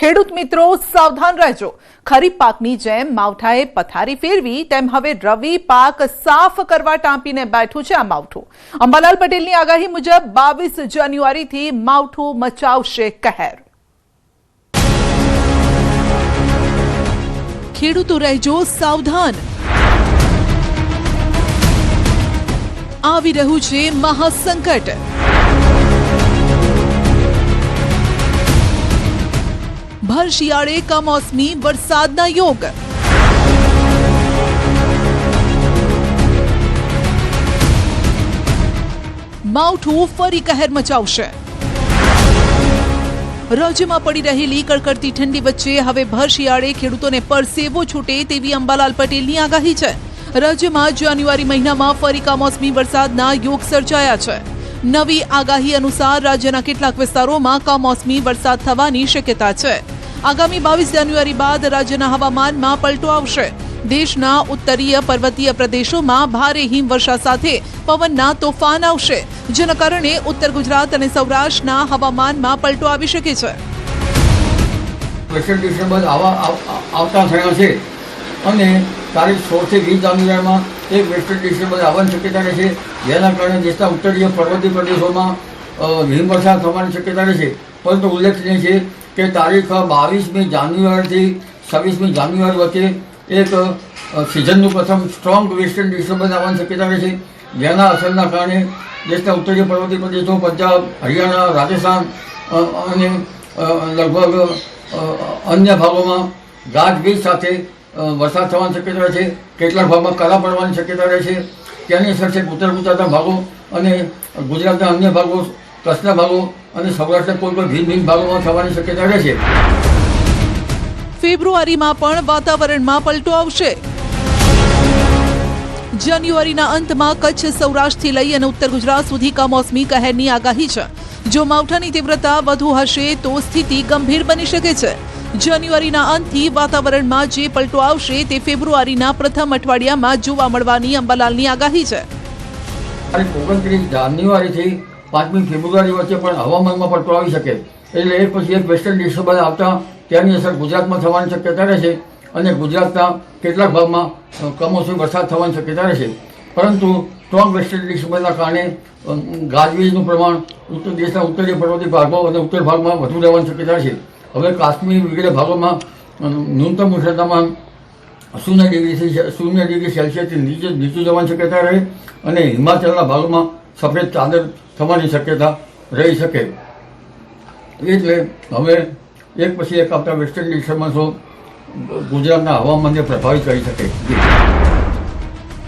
ખેડૂત મિત્રો સાવધાન રહેજો। ખરીફ પાકની જેમ માવઠાએ પથારી ફેરવી તેમ હવે રવિ પાક સાફ કરવા ટાંપીને બેઠું છે આ માવઠું। અંબાલાલ પટેલની આગાહી મુજબ 22 જાન્યુઆરીથી માવઠું મચાવશે કહેર। ખેડૂતો રહેજો સાવધાન। આવી રહ્યું છે મહાસંકટ। भर शियाळे कमोसमी वरसादना योग। मावठું ફરી કહેર મચાવશે। રાજ્યમાં પડી રહેલી કડકડતી ઠંડી વચ્ચે હવે ભર શિયાળે ખેડૂતોને પરસેવો છૂટે તેવી અંબાલાલ પટેલની આગાહી છે। રાજ્યમાં જાન્યુઆરી મહિનામાં ફરી કમોસમી વરસાદના યોગ સર્જાયા છે। નવી આગાહી અનુસાર રાજ્યના કેટલાક વિસ્તારોમાં કમોસમી વરસાદ થવાની શક્યતા છે। આગામી 22 જાન્યુઆરી બાદ રાજ્યના હવામાનમાં પલટો આવશે। દેશના ઉત્તરીય પર્વતીય પ્રદેશોમાં ભારે હિમવર્ષા સાથે પવનના તોફાન આવશે, જેના કારણે ઉત્તર ગુજરાત અને સૌરાષ્ટ્રના હવામાનમાં પલટો આવી શકે છે। વેસ્ટર્ન ડિસ્ટર્બન્સ આવતા થયા છે અને તારીખ 16 થી 20 જાન્યુઆરીમાં એક વેસ્ટર્ન ડિસ્ટર્બન્સ આવવાની શક્યતા રહેશે, જેના કારણે દેશના ઉત્તરીય પર્વતીય પ્રદેશોમાં હિમવર્ષા થવાની શક્યતા રહેશે। પરંતુ ઉલ્લેખનીય છે કે તારીખ 22મી જાન્યુઆરીથી 26મી જાન્યુઆરી વચ્ચે એક સિઝનનું પ્રથમ સ્ટ્રોંગ વેસ્ટર્ન ડિસ્ટર્બન્સ આવવાની શક્યતા રહેશે, જેના અસરના કારણે દેશના ઉત્તરીય પર્વતીય પ્રદેશો, પંજાબ, હરિયાણા, રાજસ્થાન અને લગભગ અન્ય ભાગોમાં ગાજવીજ સાથે વરસાદ થવાની શક્યતા રહે છે। કેટલાક ભાગમાં કરા પડવાની શક્યતા રહે છે। તેની અસર છે ઉત્તર ગુજરાતના ભાગો અને ગુજરાતના અન્ય ભાગો, કચ્છના ભાગો અને સૌરાષ્ટ્રના કોઈ ભિન્ન ભિન્ન ભાગોમાં થવાની શક્યતા રહે છે। ફેબ્રુઆરીમાં પણ વાતાવરણમાં પલટો આવશે। જાન્યુઆરીના અંતમાં કચ્છ, સૌરાષ્ટ્રથી લઈ અને ઉત્તર ગુજરાત સુધી કમોસમી કહેરની આગાહી છે। જો માવઠાની તીવ્રતા વધુ હશે તો સ્થિતિ ગંભીર બની શકે છે। જાન્યુઆરીના અંતથી વાતાવરણમાં જે પલટો આવશે તે ફેબ્રુઆરીના પ્રથમ અઠવાડિયામાં જોવા મળવાની અંબાલાલની આગાહી છે। 29 જાન્યુઆરીથી 5મી ફેબ્રુઆરી વચ્ચે પણ હવામાનમાં પલટો આવી શકે, એટલે એક પછી એક વેસ્ટર્ન ડિસ્ટર્બન્સ આવતા તેની અસર ગુજરાતમાં થવાની શક્યતા રહેશે અને ગુજરાતના કેટલાક ભાગમાં કમોસમી વરસાદ થવાની શક્યતા રહેશે। પરંતુ સ્ટ્રોંગ વેસ્ટર્ન ડિસ્ટર્બન્સના કારણે ગાજવીજનું પ્રમાણ દેશના ઉત્તરીય પર્વતીય ભાગો અને ઉત્તર ભાગમાં વધુ રહેવાની શક્યતા રહેશે। હવે કાશ્મીર વગેરે ભાગોમાં ન્યૂનતમ ઉષ્ણતામાન 0 ડિગ્રી સેલ્સિયસથી નીચું જવાની શક્યતા રહે અને હિમાચલના ભાગોમાં સફેદ ચાદર થવાની શક્યતા રહી શકે। એટલે હવે એક પછી એક આવતા વેસ્ટર્ન ડિસ્ટર્બન્સો ગુજરાતના હવામાનને પ્રભાવિત કરી શકે।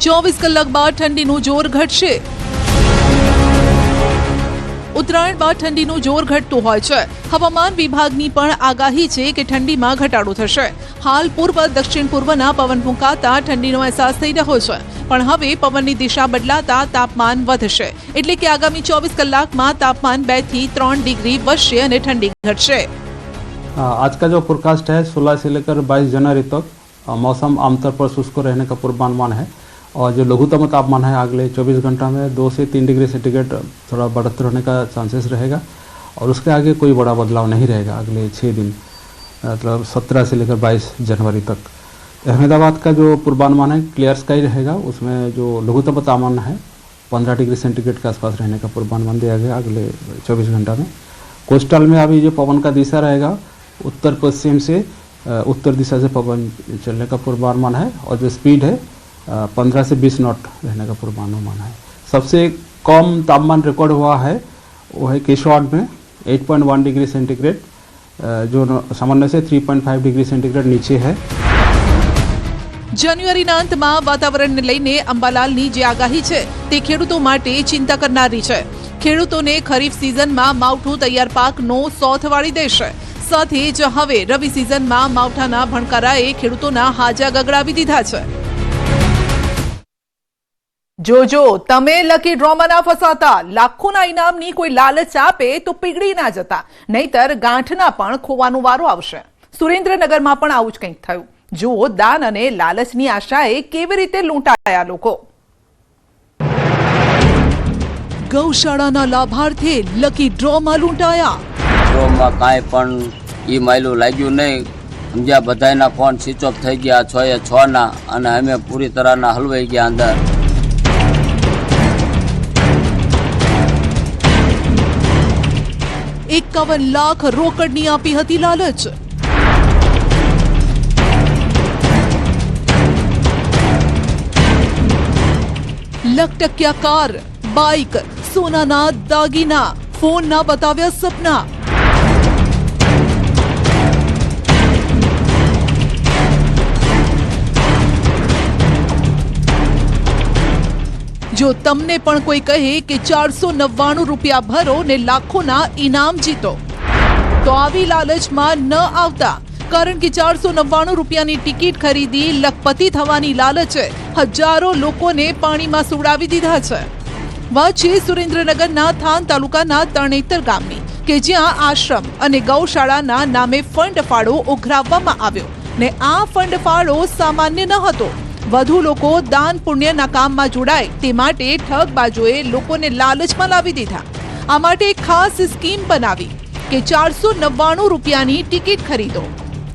24 કલાક બાદ ઠંડીનું જોર ઘટશે। ઉત્તરાયણ બાદ ઠંડીનું જોર ઘટતું હોય છે। હવામાન વિભાગની પણ આગાહી છે કે ઠંડીમાં ઘટાડો થશે। હાલ પૂર્વ દક્ષિણ પૂર્વના પવન ફૂંકાતા ઠંડીનો અહેસાસ થઈ રહ્યો છે, પણ હવે પવનની દિશા બદલાતા તાપમાન વધશે, એટલે કે આગામી 24 કલાકમાં તાપમાન 2 થી 3 ડિગ્રી વધશે અને ઠંડી घटશે। आज का जो फोरकास्ट है 16 से लेकर 22 जनवरी तक मौसम आमतौर पर शुष्क रहने का पूर्वानुमान है और जो लघुत्तम तापमान है अगले 24 घंटा में 2 से 3 डिग्री सेंटीग्रेड थोड़ा बढ़ते रहने का चांसेस रहेगा और उसके आगे कोई बड़ा बदलाव नहीं रहेगा अगले 6 दिन, मतलब 17 से लेकर 22 जनवरी तक। अहमदाबाद का जो पूर्वानुमान है क्लियर स्काई रहेगा, उसमें जो लघुत्तम तापमान है 15 डिग्री सेंटीग्रेड के आसपास रहने का पूर्वानुमान दिया गया अगले 24 घंटा में। कोस्टल में अभी जो पवन का दिशा रहेगा उत्तर पश्चिम से उत्तर दिशा से पवन चलने का पूर्वानुमान है और जो स्पीड है 15 से 20 नॉट रहने का पूर्वानुमान है। सबसे कम तापमान रिकॉर्ड हुआ है वो है केशवाड़ में 8.1 डिग्री सेंटीग्रेड, जो सामान्य से 3.5 डिग्री सेंटीग्रेड नीचे है। જાન્યુઆરીના અંતમાં વાતાવરણને લઈને અંબાલાલની જે આગાહી છે તે ખેડૂતો માટે ચિંતા કરનારી છે। ખેડૂતોને ખરીફ સિઝનમાં માવઠું તૈયાર પાકનો સોથ વાળી દેશે। સાથે જ હવે રવિ સિઝનમાં માવઠાના ભણકારાએ ખેડૂતોના હાજા ગગડાવી દીધા છે। જોજો તમે લકી ડ્રોમાં ના ફસાતા। લાખોના ઇનામની કોઈ લાલચ આપે તો પીગળી ના જતા, નહીતર ગાંઠના પણ ખોવાનો વારો આવશે। સુરેન્દ્રનગરમાં પણ આવું જ કંઈક થયું। જુઓ દાન અને લાલચની આશાએ કેવી રીતે લૂંટાયા લોકો। ગૌશાળાના લાભાર્થે લકી ડ્રોમાં લૂંટાયા। ડ્રોમાં કાંઈ પણ એ માયલું લાગ્યું નહીં. સમજ્યા, બધાના ફોન સ્વિચ ઓફ થઈ ગયા 6 એ 6 અને અમે પૂરી તરહના હલવાઈ ગયા અંદર. ₹51 લાખ રોકડની આપી હતી લાલચ. લકટક્યા કાર, બાઇક, સોનાના દાગીના, ફોનના બતાવ્યા સપના. જો તમને પણ કોઈ કહે કે 499 રૂપિયા ભરો ને લાખોના ઇનામ જીતો, તો આવી લાલચમાં ન આવતા. કારણ કે 499 રૂપિયાની ટિકિટ ખરીદી લખપતિ થવાની લાલચે હજારો લોકોને પાણીમાં સુવડાવી દીધા છે. વાત છે સુરેન્દ્રનગરના થાન તાલુકાના તરણેતર ગામની, કે જ્યાં આશ્રમ અને ગૌશાળાના નામે ફંડ ફાળો ઉઘરાવવામાં આવ્યો ને આ ફંડ ફાળો સામાન્ય ન હતો. વધુ લોકો દાન પુણ્યના કામમાં જોડાય તે માટે ઠગબાજોએ લોકોને લાલચમાં લાવી દીધા. આ માટે એક ખાસ સ્કીમ બનાવી કે 499 રૂપિયાની ટિકિટ ખરીદો.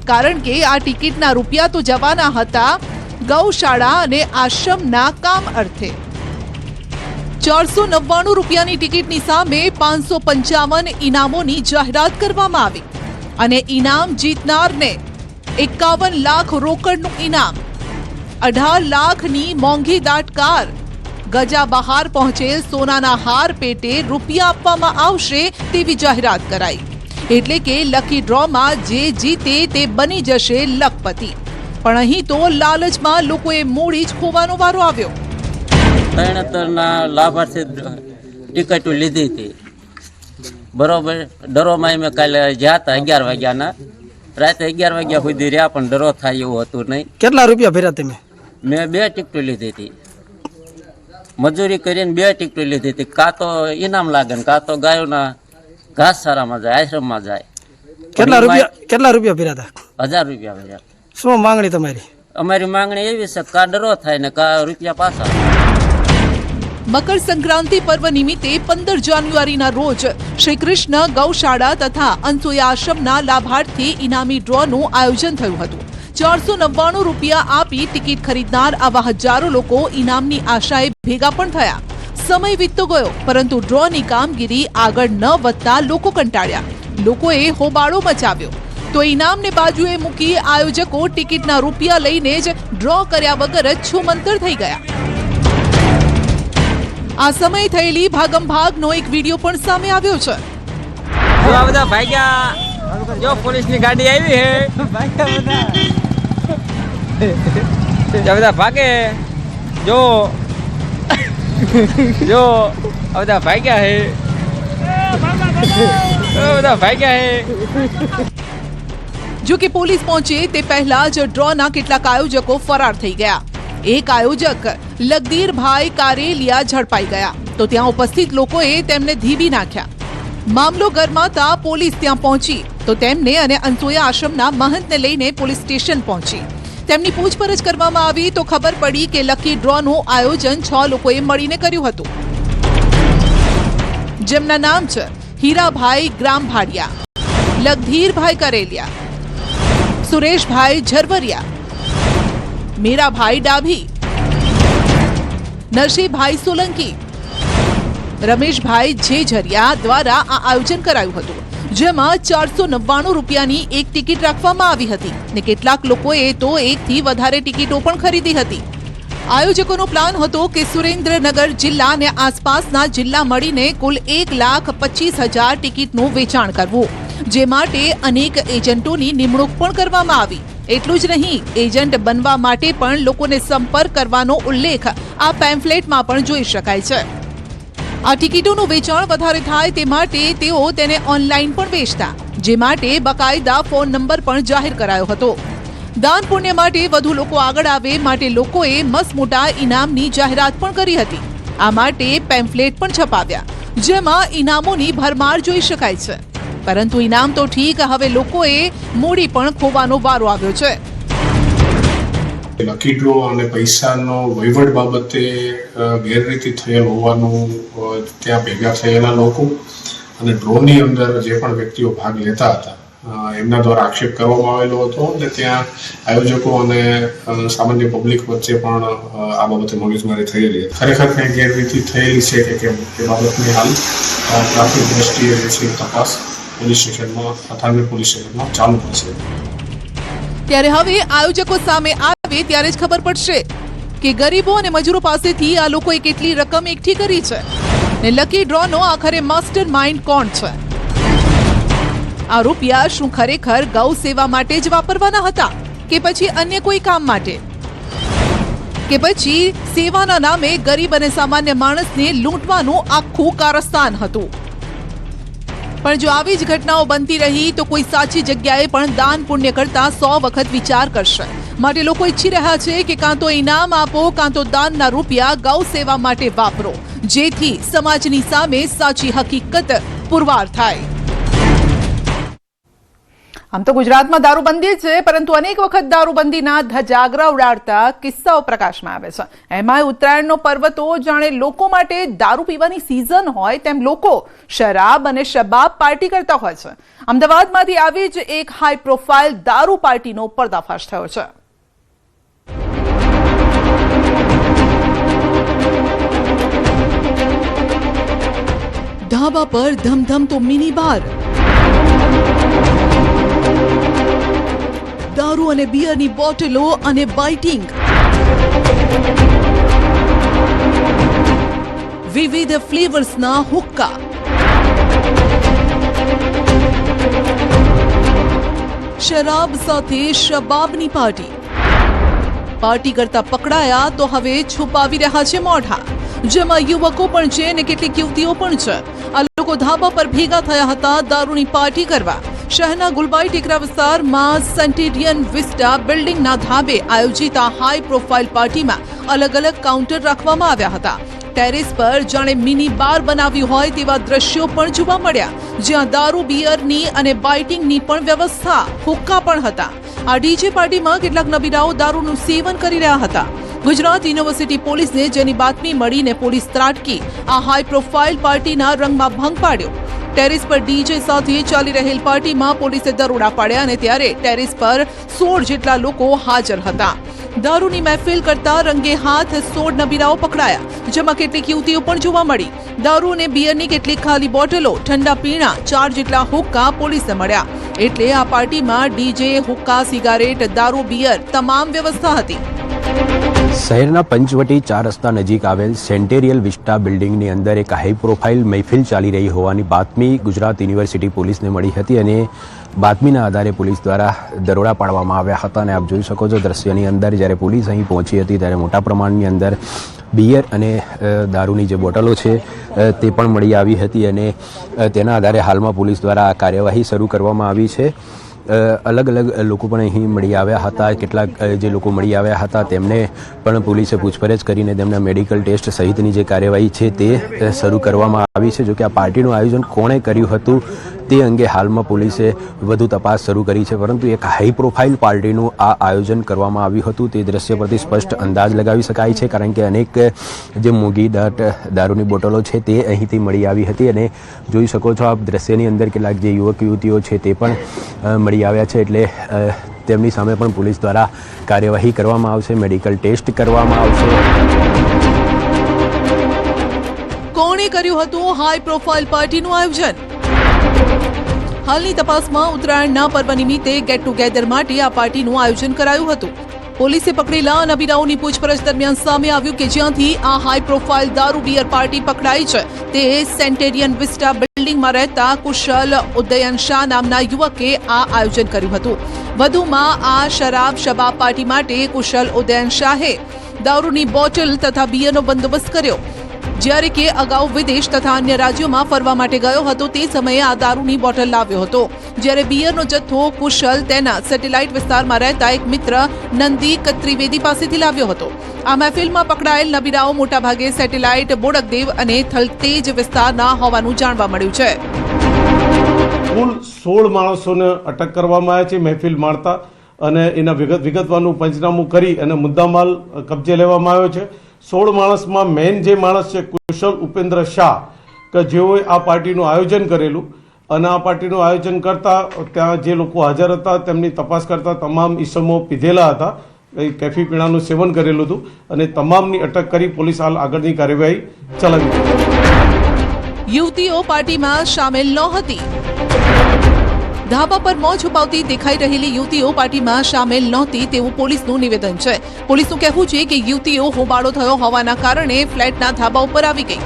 કારણ કે આ ટિકિટના રૂપિયા તો જવાના હતા ગૌશાળા અને આશ્રમના કામ અર્થે. 499 રૂપિયાની ટિકિટની સામે 555 ઇનામોની જાહેરાત કરવામાં આવી અને ઇનામ જીતનારને 51 લાખ રોકડનું ઇનામ, 18 લાખની મોંઘી દાટ કાર, ગજા બહાર પહોંચેલ સોનાના હાર પેટે રૂપિયા આપવામાં આવશે તેવી જાહેરાત કરાઈ. એટલે કે લકી ડ્રોમાં જે જીતે તે બની જશે લખપતિ. પણ અહીં તો લાલચમાં લોકોએ મૂડી જ ખોવાનો વારો આવ્યો. તરણેતરના લાભાર્થી ટિકિટો લીધી હતી, બરોબર. ડરોમાં અમે કાલે ગયા હતા 11 વાગ્યાના, રાતે 11 વાગ્યા સુધી રહ્યા, પણ ડરો થાય એવું હતું નહીં. કેટલા રૂપિયા ભર્યા તમે? મેં 2 ટિકિટો લીધી હતી, મજૂરી કરીને 2 ટિકિટો લીધી હતી. કાં તો ઇનામ લાગે ને કાં તો ગાયોના ઘાસચારામાં જાય, આશ્રમમાં જાય. કેટલા રૂપિયા ભર્યા હતા? 1000 રૂપિયા ભર્યા. શું માંગણી તમારી? અમારી માંગણી એવી છે, કા ડરો થાય ને કા રૂપિયા પાછા. મકર સંક્રાંતિ પર્વ નિમિત્તે 15 જાન્યુઆરીના રોજ શ્રી કૃષ્ણ ગૌશાળા તથા અનસુયા આશ્રમના લાભાર્થી ઇનામી ડ્રોનું આયોજન થયું હતું. 499 રૂપિયા આપી ટિકિટ ખરીદનાર આવા હજારો લોકો ઇનામની આશાએ ભેગા પણ થયા. સમય વીતતો ગયો, પરંતુ ડ્રોની કામગીરી આગળ ન વધતા લોકો કંટાળ્યા. લોકોએ હોબાળો મચાવ્યો તો ઇનામને બાજુએ મૂકી આયોજકો ટિકિટના રૂપિયા લઈને જ ડ્રો કર્યા વગર જ છુમંતર થઈ ગયા. આ સમયે થયેલી ભાગમભાગનો એક વિડીયો પણ સામે આવ્યો છે. બધા ભાગ્યા, જો પોલીસની ગાડી આવી હે, બધા ભાગે, જો બધા ભાગ્યા હે, બધા ભાગ્યા હે. જો કે પોલીસ પહોંચે તે પહેલા જ ડ્રોના કેટલાક આયોજકો ફરાર થઈ ગયા. એક આયોજક લગધીરભાઈ કારેલિયા ઝડપાઈ ગયા તો ત્યાં ઉપસ્થિત લોકોએ તેમને ધીબી નાખ્યા. મામલો ગરમાતા પોલીસ ત્યાં પહોંચી તો તેમને અને અનસુયા આશ્રમના મહંતને લઈને પોલીસ સ્ટેશન પહોંચી. તેમની પૂછપરછ કરવામાં આવી તો ખબર પડી કે લકી ડ્રોનું આયોજન 6 લોકોએ મળીને કર્યું હતું, જેમના નામ છે હીરાભાઈ ગ્રામભાડિયા, લગધીરભાઈ કરેલિયા, સુરેશભાઈ ઝરવરિયા, મીરાભાઈ ડાભી, નરસિંહભાઈ સોલંકી, રમેશભાઈ ઝેઝરિયા દ્વારા આ આયોજન કરાયું હતું, જેમાં 499 રૂપિયાની એક ટિકિટ રાખવામાં આવી હતી ને કેટલાક લોકોએ તો 1 થી વધારે ટિકિટો પણ ખરીદી હતી. આયોજકોનો પ્લાન હતો કે સુરેન્દ્રનગર જિલ્લા અને આસપાસના જિલ્લા મળીને કુલ 1,25,000 ટિકિટનું વેચાણ કરવું, જે માટે અનેક એજન્ટોની નિમણૂક પણ કરવામાં આવી. એટલું જ નહીં, એજન્ટ બનવા માટે પણ લોકોને સંપર્ક કરવાનો ઉલ્લેખ આ પેમ્ફલેટમાં પણ જોઈ શકાય છે. આ ટિકિટોનું વેચાણ વધારે થાય તે માટે તેઓ તેને ઓનલાઈન પણ વેચતા, જે માટે બકાયદા ફોન નંબર પણ જાહેર કરાયો હતો. દાન પુણ્ય માટે વધુ લોકો આગળ આવે માટે લોકોએ મસમોટા ઇનામની જાહેરાત પણ કરી હતી. આ માટે પેમ્ફલેટ પણ છપાવ્યા, જેમાં ઇનામોની ભરમાર જોઈ શકાય છે. પરંતુ ઇનામ તો ઠીક, હવે લોકોએ મૂડી પણ ખોવાનો વારો આવ્યો છે. લકી ડ્રો અને પૈસાનો વહીવટ બાબતે ગેરરીતિ થયેલ હોવાનું ત્યાં ભેગા થયેલા લોકો અને ડ્રોની અંદર જે પણ વ્યક્તિઓ ભાગ લેતા હતા એમના દ્વારા આક્ષેપ કરવામાં આવેલો હતો અને ત્યાં આયોજકો અને સામાન્ય પબ્લિક વચ્ચે પણ આ બાબતે મગજમારી થયેલી હતી. ખરેખર કંઈ ગેરરીતિ થયેલી છે કે કેમ તે બાબતની હાલ પ્રાથમિક દ્રષ્ટિએ જે તપાસ પોલીસ સ્ટેશનમાં અથાણું પોલીસ સ્ટેશનમાં ચાલુ છે. ત્યારે હવે આયોજકો સામે આવે ત્યારે જ ખબર પડશે કે ગરીબો અને મજૂરો પાસેથી આ લોકોએ કેટલી રકમ એકઠી કરી છે ને લકી ડ્રોનો આખરે માસ્ટર માઇન્ડ કોણ છે. આ રૂપિયા શું ખરેખર ગૌ સેવા માટે જ વાપરવાના હતા કે પછી અન્ય કોઈ કામ માટે, કે પછી સેવાના નામે ગરીબ અને સામાન્ય માણસને લૂંટવાનું આખું કારસ્તાન હતું. પણ જો આવી જ ઘટનાઓ બનતી રહી તો કોઈ સાચી જગ્યાએ પણ દાન પુણ્ય કરતા 100 વખત વિચાર કરશે. માટે લોકો ઈચ્છી રહ્યા છે કે કાં તો ઇનામ આપો કાં તો દાનના રૂપિયા ગૌ સેવા માટે વાપરો, જેથી સમાજની સામે સાચી હકીકત પુરવાર થાય. આમ તો ગુજરાતમાં દારૂબંધી છે, પરંતુ અનેક વખત દારૂબંધીના ધજાગરા ઉડાડતા કિસ્સાઓ પ્રકાશમાં આવે છે. એમાં ઉત્તરાયણનો પર્વ તો જાણે લોકો માટે દારૂ પીવાની સિઝન હોય તેમ લોકો શરાબ અને શબાબ પાર્ટી કરતા હોય છે. અમદાવાદમાંથી આવી જ એક હાઈ પ્રોફાઇલ દારૂ પાર્ટીનો પર્દાફાશ થયો છે. ધાબા પર ધમધમતો મિની બાર, દારૂ અને બિયરની બોટલો અને બાઇટિંગ, વિવિધ ફ્લેવર્સના હુક્કા, શરાબ સાથે શબાબની પાર્ટી. પાર્ટી કરતા પકડાયા તો હવે છુપાવી રહ્યા છે મોઢા, જેમાં યુવકો પણ છે અને કેટલીક યુવતીઓ પણ છે. આ લોકો ધાબા પર ભેગા થયા હતા દારૂની પાર્ટી કરવા. શહેરના ગુલબાઈ ટેકરા વિસ્તારમાં સેન્ટેરિયન વિસ્ટા બિલ્ડિંગના ધાબે આયોજિત આ હાઈ પ્રોફાઇલ પાર્ટીમાં અલગ અલગ કાઉન્ટર રાખવામાં આવ્યા હતા. ટેરેસ પર જાણે મિની બાર બનાવ્યું હોય તેવા દ્રશ્યો પણ જોવા મળ્યા, જ્યાં દારૂ બિયરની અને બાઇટિંગની પણ વ્યવસ્થા, હુક્કા પણ હતા. આ ડીજે પાર્ટીમાં કેટલાક નબીરાઓ દારૂનું સેવન કરી રહ્યા હતા. ગુજરાત યુનિવર્સિટી પોલીસને જેની બાતમી મળીને પોલીસ ત્રાટકી આ હાઈ પ્રોફાઇલ પાર્ટીના રંગમાં ભંગ પાડ્યો. ટેરેસ પર ડીજે સાથે ચાલી રહેલ પાર્ટીમાં પોલીસે દરોડા પાડ્યા અને ત્યારે ટેરેસ પર 16 જેટલા લોકો હાજર હતા. દારૂની મહેફિલ કરતા રંગે હાથ 16 નબીરાઓ પકડાયા, જેમાં કેટલીક યુવતીઓ પણ જોવા મળી. દારૂ અને બિયરની કેટલીક ખાલી બોટલો, ઠંડા પીણા, 4 જેટલા હુક્કા પોલીસને મળ્યા. એટલે આ પાર્ટીમાં ડીજે, હુક્કા, સિગારેટ, દારૂ, બિયર તમામ વ્યવસ્થા હતી. શહેરના પંચવટી 4 રસ્તા નજીક આવેલ સેન્ટેરિયલ વિસ્ટા બિલ્ડિંગની અંદર એક હાઈ પ્રોફાઇલ મહેફિલ ચાલી રહી હોવાની બાતમી ગુજરાત યુનિવર્સિટી પોલીસને મળી હતી અને બાતમીના આધારે પોલીસ દ્વારા દરોડા પાડવામાં આવ્યા હતા. અને આપ જોઈ શકો છો દ્રશ્યની અંદર જ્યારે પોલીસ અહીં પહોંચી હતી ત્યારે મોટા પ્રમાણની અંદર બિયર અને દારૂની જે બોટલો છે તે પણ મળી આવી હતી અને તેના આધારે હાલમાં પોલીસ દ્વારા આ કાર્યવાહી શરૂ કરવામાં આવી છે. અલગ અલગ લોકો પણ અહીં મળી આવ્યા હતા. કેટલાક જે લોકો મળી આવ્યા હતા તેમને પણ પોલીસે પૂછપરછ કરીને તેમના મેડિકલ ટેસ્ટ સહિતની જે કાર્યવાહી છે તે શરૂ કરવામાં આવી છે. જોકે આ પાર્ટીનું આયોજન કોણે કર્યું હતું તે અંગે હાલમાં પોલીસે વધુ તપાસ શરૂ કરી છે, પરંતુ એક હાઈ પ્રોફાઇલ પાર્ટીનું આ આયોજન કરવામાં આવ્યું હતું તે દ્રશ્ય પરથી સ્પષ્ટ અંદાજ લગાવી શકાય છે, કારણ કે અનેક જે મોંઘી દારૂની બોટલો છે તે અહીંથી મળી આવી હતી અને જોઈ શકો છો આપ દ્રશ્યની અંદર કેટલાક જે યુવક યુવતીઓ છે તે પણ મળી આવ્યા છે. એટલે તેમની સામે પણ પોલીસ દ્વારા કાર્યવાહી કરવામાં આવશે, મેડિકલ ટેસ્ટ કરવામાં આવશે. કોણે કર્યું હતું હાઈ પ્રોફાઇલ પાર્ટીનું આયોજન? હાલની તપાસમાં ઉત્તરાયણના પર્વ નિમિત્તે ગેટ ટુગેધર માટે આ પાર્ટીનું આયોજન કરાયું હતું. પોલીસે પકડેલા નબીરાઓની પૂછપરછ દરમિયાન સામે આવ્યું કે જ્યાંથી આ હાઈ પ્રોફાઇલ દારૂ બિયર પાર્ટી પકડાઈ છે તે સેન્ટેરિયન વિસ્ટા બિલ્ડિંગમાં રહેતા કુશલ ઉદયન શાહ નામના યુવકે આ આયોજન કર્યું હતું. વધુમાં આ શરાબ શબાબ પાર્ટી માટે કુશલ ઉદયન શાહે દારૂની બોટલ તથા બિયરનો બંદોબસ્ત કર્યો. જ્યારે કે અગાઉ વિદેશ તથા અન્ય રાજ્યોમાં ફરવા માટે ગયો હતો તે સમયે આ દારૂની બોટલ લાવ્યો હતો. જ્યારે બિયરનો જથ્થો કુશલ તેના સેટેલાઇટ વિસ્તારમાં રહેતા એક મિત્ર નંદીક ત્રિવેદી પાસેથી લાવ્યો હતો. આ મહેફિલમાં પકડાયેલ નબીરાઓ મોટાભાગે સેટેલાઇટ, બોડકદેવ અને થલતેજ વિસ્તારના હોવાનું જાણવા મળ્યું છે. કુલ 16 માણસોને અટક કરવામાં આવ્યા છે મહેફિલ માણતા અને એના વિગતવારનું પંચનામું કરી અને મુદ્દામાલ કબજે લેવામાં આવ્યો છે. 16 માણસમાં મેઇન જે માણસ છે કુશલ ઉપેન્દ્ર શાહ કે જેઓએ આ પાર્ટીનું આયોજન કરેલું અને આ પાર્ટીનું આયોજન કરતા ત્યાં જે લોકો હાજર હતા તેમની તપાસ કરતા તમામ ઈસમો પીધેલા હતા, કેફી પીણાનું સેવન કરેલું હતું અને તમામની અટક કરી પોલીસ હાલ આગળની કાર્યવાહી ચલાવી હતી. યુવતીઓ પાર્ટીમાં સામેલ નહોતી. ધાબા પર મોં છુપાવતી દેખાઈ રહેલી યુવતીઓ પાર્ટીમાં સામેલ નહોતી તેવું પોલીસનું નિવેદન છે. પોલીસનું કહેવું છે કે યુવતીઓ હોબાળો થયો હોવાના કારણે ફ્લેટના ધાબા ઉપર આવી ગઈ.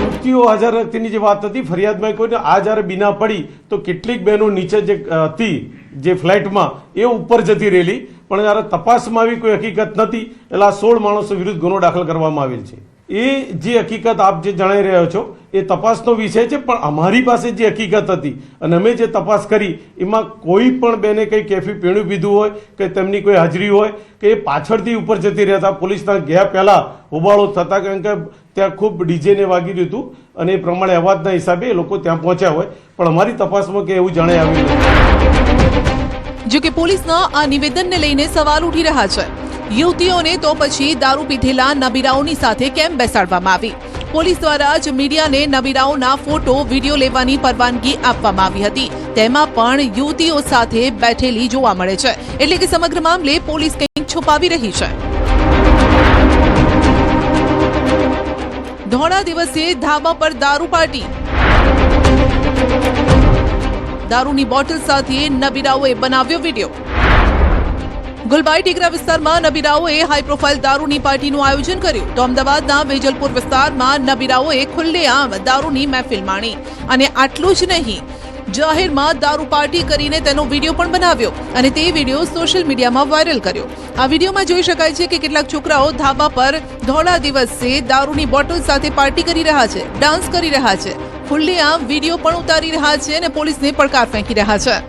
યુવતીઓ હાજર તેની જે વાત હતી ફરિયાદમાં કોઈને આ જ્યારે બીના પડી તો કેટલીક બહેનો નીચે જે હતી જે ફ્લેટમાં એ ઉપર જતી રહેલી, પણ જ્યારે તપાસમાં આવી કોઈ હકીકત નથી એટલે આ 16 માણસો વિરુદ્ધ ગુનો દાખલ કરવામાં આવેલ છે. એ જે હકીકત આપ જે જણાવી રહ્યો છો એ તપાસનો વિષય છે, પણ અમારી પાસે જે હકીકત હતી અને અમે જે તપાસ કરી એમાં કોઈ પણ બેને કંઈ કેફી પીણું પીધું હોય કે તેમની કોઈ હાજરી હોય કે એ પાછળથી ઉપર જતી રહેતા પોલીસના ગયા પહેલાં હોબાળો થતા, કારણ કે ત્યાં ખૂબ ડીજેને વાગી રહ્યું હતું અને એ પ્રમાણે અવાજના હિસાબે એ લોકો ત્યાં પહોંચ્યા હોય, પણ અમારી તપાસમાં કે એવું જણાઈ આવ્યું નથી. જો કે પોલીસના આ નિવેદનને લઈને સવાલ ઉઠી રહ્યા છે. યુવતીઓને તો પછી દારૂ પીધેલા નબીરાઓની સાથે કેમ બેસાડવામાં આવી? પોલીસ દ્વારા જ મીડિયાને નબીરાઓના ફોટો વિડીયો લેવાની પરવાનગી આપવામાં આવી હતી, તેમાં પણ યુવતીઓ સાથે બેઠેલી જોવા મળે છે. એટલે કે સમગ્ર મામલે પોલીસ કંઈક છુપાવી રહી છે. ધોળા દિવસે ધાબા પર દારૂ પાર્ટી. દારૂની બોટલ સાથે નબીરાઓએ બનાવ્યો વિડીયો. ગુલબાઈ ટીકરા વિસ્તારમાં નબીરાઓએ હાઈ પ્રોફાઇલ દારૂની પાર્ટીનું આયોજન કર્યું તો અમદાવાદના વેજલપુર વિસ્તારમાં નબીરાઓએ ખુલ્લેઆમ દારૂની મહેફિલ માણી. અને આટલું જ નહીં, જાહેરમાં દારૂ પાર્ટી કરીને તેનો વિડીયો પણ બનાવ્યો અને તે વિડીયો સોશિયલ મીડિયામાં વાયરલ કર્યો. આ વિડીયોમાં જોઈ શકાય છે કે કેટલાક છોકરાઓ ધાબા પર ધોળા દિવસે દારૂની બોટલ સાથે પાર્ટી કરી રહ્યા છે, ડાન્સ કરી રહ્યા છે, ખુલ્લેઆમ વિડીયો પણ ઉતારી રહ્યા છે અને પોલીસને પડકાર ફેંકી રહ્યા છે.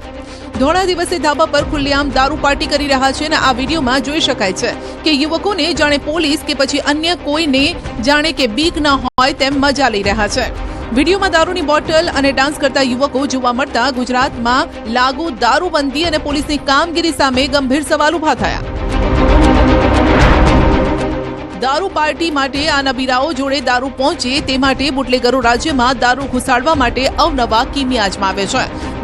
ધોળા દિવસે ધાબા પર ખુલ્લેઆમ દારૂ પાર્ટી કરી રહ્યા છે અને આ વિડીયોમાં જોઈ શકાય છે કે યુવકોને જાણે પોલીસ કે પછી અન્ય કોઈને જાણે કે બીક ન હોય તેમ મજા લઈ રહ્યા છે. વિડીયોમાં દારૂની બોટલ અને ડાન્સ કરતા યુવકો જોવા મળતા ગુજરાતમાં લાગુ દારૂબંધી અને પોલીસની કામગીરી સામે ગંભીર સવાલ ઉભા થયા. દારૂ પાર્ટી માટે આ નબીરાઓ જોડે દારૂ પહોંચે તે માટે બુટલેગરો રાજ્યમાં દારૂ ઘુસાડવા માટે અવનવા કિમિયા અજમાવે છે.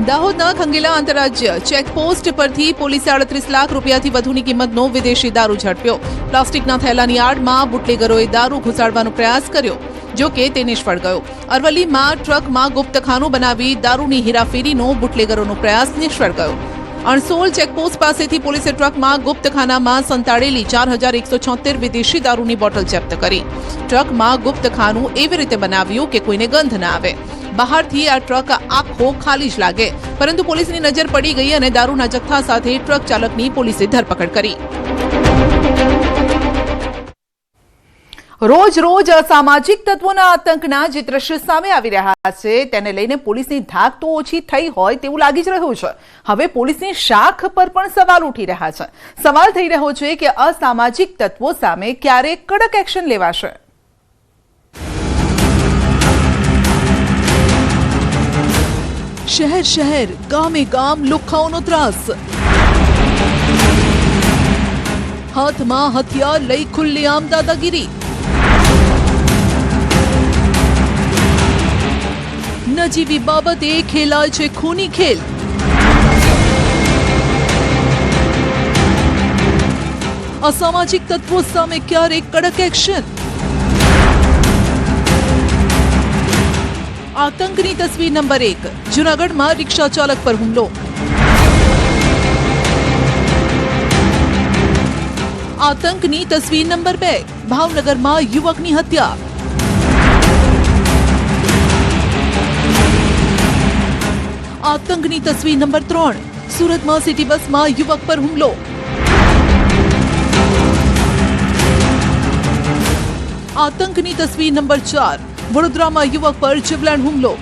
દાહોદના ખંગેલા આંતરરાજ્ય ચેકપોસ્ટ પરથી પોલીસે 38 લાખ રૂપિયાથી વધુની કિંમતનો વિદેશી દારૂ ઝડપ્યો. પ્લાસ્ટિકના થેલાની આડમાં બુટલેગરોએ દારૂ ઘુસાડવાનો પ્રયાસ કર્યો, જો કે તે નિષ્ફળ ગયો. અરવલ્લીમાં ટ્રકમાં ગુપ્તખાનું બનાવી દારૂની હેરાફેરીનો બુટલેગરોનો પ્રયાસ નિષ્ફળ ગયો. અણસોલ ચેકપોસ્ટ પાસેથી પોલીસે ટ્રકમાં ગુપ્તખાનામાં સંતાડેલી 4176 વિદેશી દારૂની બોટલ જપ્ત કરી. ટ્રકમાં ગુપ્તખાનું એવી રીતે બનાવ્યું કે કોઈને ગંધ ના આવે. બહારથી આ ટ્રક આખો ખાલી જ લાગે, પરંતુ પોલીસની નજર પડી ગઈ અને દારૂના જથ્થા સાથે ટ્રક ચાલકની પોલીસે ધરપકડ કરી. રોજ રોજ અસામાજિક તત્વોના આતંકના જે દ્રશ્ય સામે આવી રહ્યા છે તેને લઈને પોલીસની ધાક તો ઓછી થઈ હોય તેવું લાગી જ રહ્યું છે. હવે પોલીસની શાખ પર પણ સવાલ ઉઠી રહ્યા છે. સવાલ થઈ રહ્યો છે કે અસામાજિક તત્વો સામે ક્યારે કડક એક્શન લેવાશે. શહેર શહેર, ગામે ગામ લુખ્ખાઓનો ત્રાસ. હાથમાં હથિયાર લઈ ખુલ્લેઆમ દાદાગીરી. નજીવી બાબતે ખેલાય છે ખૂની ખેલ. અસામાજિક તત્વો સામે ક્યારે કડક એક્શન. આતંકની તસવીર નંબર 1. જૂનાગઢમાં રિક્ષા ચાલક પર હુમલો. આતંકની તસવીર નંબર 2. ભાવનગરમાં યુવકની હત્યા. આતંકની તસવીર નંબર 3. સુરતમાં સિટી બસમાં યુવક પર હુમલો. આતંકની તસવીર નંબર 4. વડોદરામાં યુવક પર જીવલેણ હુમલો.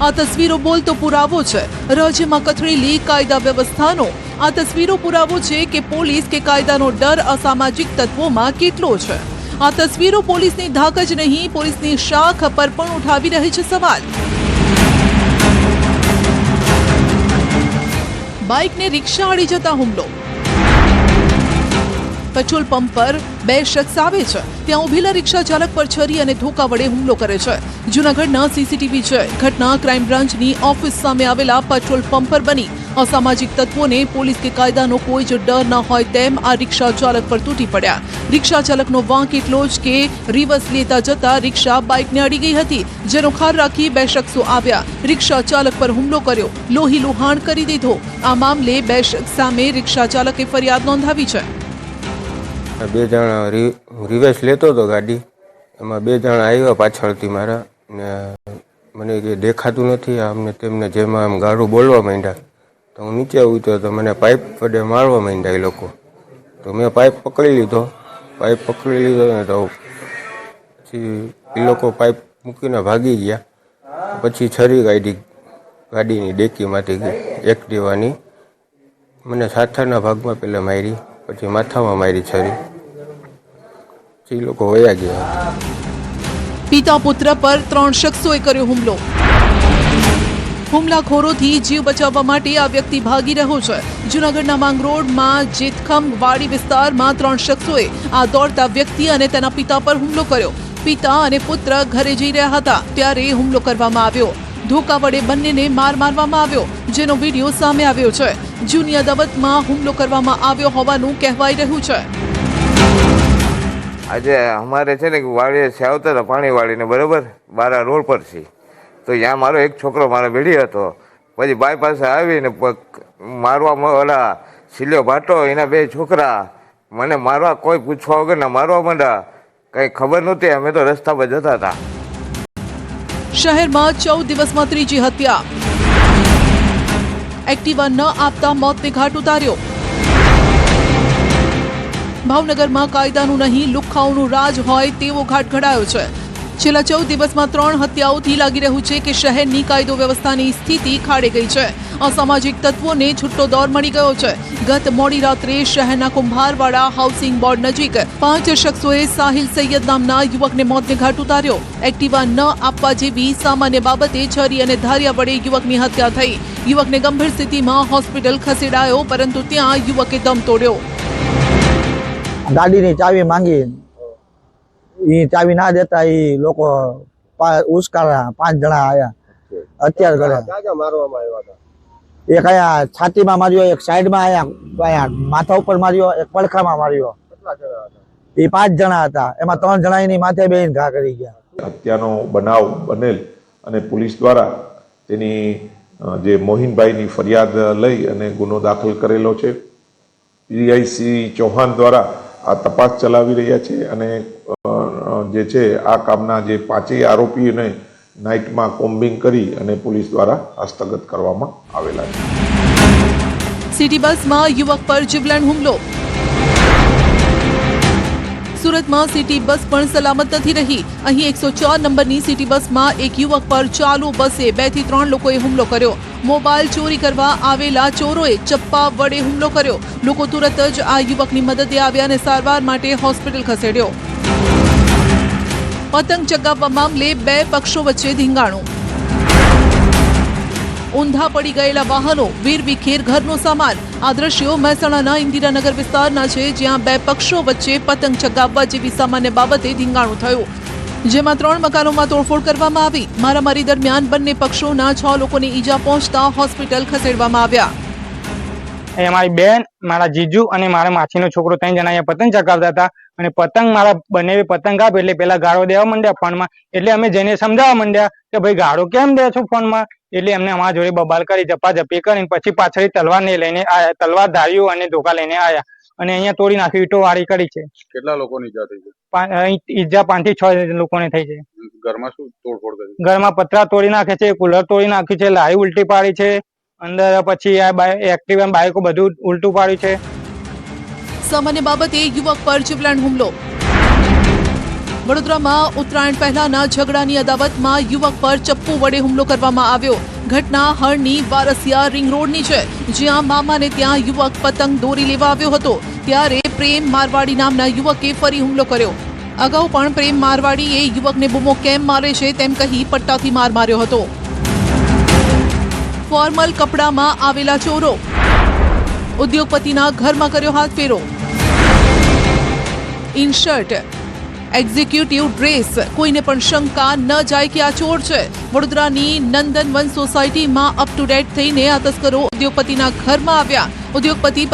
આ તસવીરો બોલતો પુરાવો છે રાજ્યમાં કથળેલી કાયદા વ્યવસ્થાનો. આ તસવીરો પુરાવો છે કે પોલીસ કે કાયદાનો ડર અસામાજિક તત્વોમાં કેટલો છે. આ તસવીરો પોલીસની ધાક જ નહીં, પોલીસની શાખ પર પણ ઉઠાવી રહી છે સવાલ. બાઇકને રિક્ષા અડી જતા હુમલો. પેટ્રોલ પંપ પર 2 શખ્સ આવે છે, ત્યાં ઉભેલા રિક્ષા ચાલક પર છરી અને ધોકા વડે હુમલો કરે છે. જૂનાગઢના સીસીટીવી છે. ઘટના ક્રાઇમ બ્રાન્ચની ઓફિસ સામે આવેલા પેટ્રોલ પંપ પર બની. અસામાજિક તત્વોને પોલીસ કે કાયદાનો કોઈ જ ડર ન હોય તેમ આ રિક્ષા ચાલક પર તૂટી પડ્યા. રિક્ષા ચાલકનો વાંક એટલો જ કે રિવર્સ લેતા જતા રિક્ષા બાઇકને અડી ગઈ હતી, જેનો ખાર રાખી 2 શખ્સો આવ્યા, રિક્ષા ચાલક પર હુમલો કર્યો, લોહી લુહાણ કરી દીધો. આ મામલે 2 શખ્સ સામે રિક્ષા ચાલકે ફરિયાદ નોંધાવી છે. 2 જણા રિવર્સ લેતો હતો ગાડી, એમાં 2 જણા આવ્યા પાછળથી મારા ને મને કે દેખાતું નથી આમને તેમને, જેમાં આમ ગાળું બોલવા માંડ્યા. તો હું નીચે ઉતર્યો તો મને પાઇપ વડે મારવા માંડ્યા એ લોકો. તો મેં પાઇપ પકડી લીધો ને તો પછી એ લોકો પાઇપ મૂકીને ભાગી ગયા. પછી છરી કાઢી ગાડીની ડેકીમાંથી એક્ટિવાની, મને સાથાના ભાગમાં પહેલાં મારી, પછી માથામાં મારી છરી, પછી એ લોકો વયા ગયા. પિતા પુત્ર પર 3 શખ્સોએ કર્યો હુમલો. હુમલાખોરોથી જીવ બચાવવા માટે આ વ્યક્તિ ભાગી રહ્યો છે. જૂનાગઢના માંગરોળમાં જેતખમ વાડી વિસ્તારમાં 3 શખ્સોએ આ દોડતા વ્યક્તિ અને તેના પિતા પર હુમલો કર્યો. પિતા અને પુત્ર ઘરે જઈ રહ્યા હતા ત્યારે હુમલો કરવામાં આવ્યો. ધોકા વડે બંનેને મારવામાં આવ્યો, જેનો વિડીયો સામે આવ્યો છે. જૂની અદાવતમાં હુમલો કરવામાં આવ્યો હોવાનું કહેવાઈ રહ્યું છે. આજે અમારે છે ને વાડીએ છે આવતા હતા પાણી વાળીને, બરાબર, બારા રોડ પર છે. તો ત્યાં મારો એક છોકરો મારો ભેડી હતો. પછી બાઈ પાસે આવીને મારવા ઓલા સિલ્યો ભાટો, એના 2 છોકરા મને મારવા, કોઈ પૂછવા વગર ના મારવા માંડ્યા. કંઈ ખબર નહોતી, અમે તો રસ્તા પર જતા હતા. શહેરમાં 14 દિવસમાં 3જી હત્યા. એક્ટિવા ન આપતા મોતને ઘાટ ઉતાર્યો. ભાવનગરમાં કાયદાનું નહીં લુખ્ખાઓનું રાજ હોય તેવો ઘાટ ઘડાયો છે. છેલ્લા 14 દિવસમાં 3 હત્યાઓથી લાગી રહ્યું છે કે શહેરની કાયદો વ્યવસ્થાની સ્થિતિ ખાડે ગઈ છે. અસામાજિક તત્વોને છૂટો દોર મળી ગયો છે. ગત મોડી રાત્રે શહેરના કુંભારવાડા હાઉસિંગ બોર્ડ નજીક 5 શખ્સોએ સાહિલ સૈયદ નામના યુવકને મોતને ઘાટ ઉતાર્યો. એક્ટિવા ન આપવા જેવી સામાન્ય બાબતે છરી અને ધારિયા વડે યુવકની હત્યા થઈ. યુવકને ગંભીર સ્થિતિમાં હોસ્પિટલ ખસેડાયો, પરંતુ ત્યાં યુવકે દમ તોડ્યો. ગાડીની ચાવી માંગી, એ ચાવી ના દેતા એ લોકો ઉશ્કારા 5 જણા આયા. અત્યારે ઘરે એક આયા છાતીમાં માર્યો, એક સાઈડમાં આયા, માથા ઉપર માર્યો, એક પડખામાં માર્યો. એ 5 જણા હતા, એમાં 3 જણા એની માથે બેહીને ઘા કરી ગયા. હત્યાનો બનાવ બનેલ અને પોલીસ દ્વારા તેની જે મોહિનભાઈની ફરિયાદ લઈ અને ગુનો દાખલ કરેલો છે. પીઆઈસી ચૌહાણ દ્વારા આ તપાસ ચલાવી રહ્યા છે અને જે છે આ કામના જે 5 આરોપીઓને નાઇટમાં કોમ્બિંગ કરી અને પોલીસ દ્વારા હસ્તગત કરવામાં આવેલા છે. સિટી બસમાં યુવક પર જીવલેણ હુમલો. સુરતમાં સિટી બસ પણ સલામત નથી રહી. અહીં 104 નંબરની સિટી બસમાં એક યુવક પર ચાલુ બસે 2 થી 3 લોકોએ હુમલો કર્યો. મોબાઈલ ચોરી કરવા આવેલા ચોરોએ ચપ્પા વડે હુમલો કર્યો. લોકો તુરત જ આ યુવકની મદદે આવ્યા અને સારવાર માટે હોસ્પિટલ ખસેડ્યો. પતંગ ચગાવવા મામલે 2 પક્ષો વચ્ચે ધીંગાણું. ઊંધા પડી ગયેલા વાહનો, વીરવિખેર ઘરનો સામાન. આ દ્રશ્યો મહેસાણાના ઇન્દિરાનગર વિસ્તારના છે, જ્યાં 2 પક્ષો વચ્ચે પતંગ ચગાવવા જેવી સામાન્ય બાબતે ધીંગાણું થયું, જેમાં 3 મકાનોમાં તોડફોડ કરવામાં આવી. મારામારી દરમિયાન બંને પક્ષોના 6 લોકોને ઈજા પહોંચતા હોસ્પિટલ ખસેડવામાં આવ્યા. એ અમારી બેન, મારા જીજુ અને મારા માછીનો છોકરો 3 જણા અહીંયા પતંગ ચગાવતા હતા અને પતંગ મારા બંને પતંગ આપે એટલે પેલા ગાળો દેવા માંડ્યા ફોનમાં. એટલે અમે જઈને સમજાવવા માંડ્યા કે ભાઈ ગાળો કેમ દે છો ફોનમાં. એટલે એમને અમારા જોડે બબાલ કરી, ઝપાઝપી કરીને પછી પાછળ તલવારને લઈને આયા, તલવાર ધાર્યું અને ધોકા લઈને આયા અને અહીંયા તોડી નાખી, ઈટો વાળી કરી છે. કેટલા લોકોની ઈજા થઈ છે? ઈજા 5 થી 6 લોકોને થઈ છે. ઘરમાં શું તોડફોડ કરી? ઘરમાં પતરા તોડી નાખે છે, કુલર તોડી નાખી છે, લારી ઉલટી પાડી છે, અંદર પછી આ એક્ટિવા બાઇકો બધું ઉલટું પાડ્યું છે. સામાન્ય બાબતે યુવક પર જીવલેણ હુમલો. વડોદરામાં ઉત્તરાયણ પહેલાના ઝઘડાની અદાવતમાં યુવક પર ચપ્પુ વડે હુમલો કરવામાં આવ્યો. ઘટના હળની વારસિયા રિંગ રોડની છે, જ્યાં મામાને ત્યાં યુવક પતંગ દોરી લેવા આવ્યો હતો ત્યારે પ્રેમ મારવાડી નામના યુવકે ફરી હુમલો કર્યો. અગાઉ પણ પ્રેમ મારવાડીએ યુવકને બૂમો કેમ મારે છે તેમ કહી પટ્ટાથી માર માર્યો હતો. ફોર્મલ કપડામાં આવેલા ચોરો. ઉદ્યોગપતિના ઘરમાં કર્યો હાથ ફેરો. ઇન શર્ટ, એક્ઝિક્યુટિવ ડ્રેસ, કોઈને પણ શંકા ન જાય કે આ ચોર છે. વડોદરાની નંદનવન સોસાયટીમાં અપ ટુ ડેટ થઈને આ તસ્કરો ઉદ્યોગપતિના ઘરમાં આવ્યા. ઉદ્યોગપતિ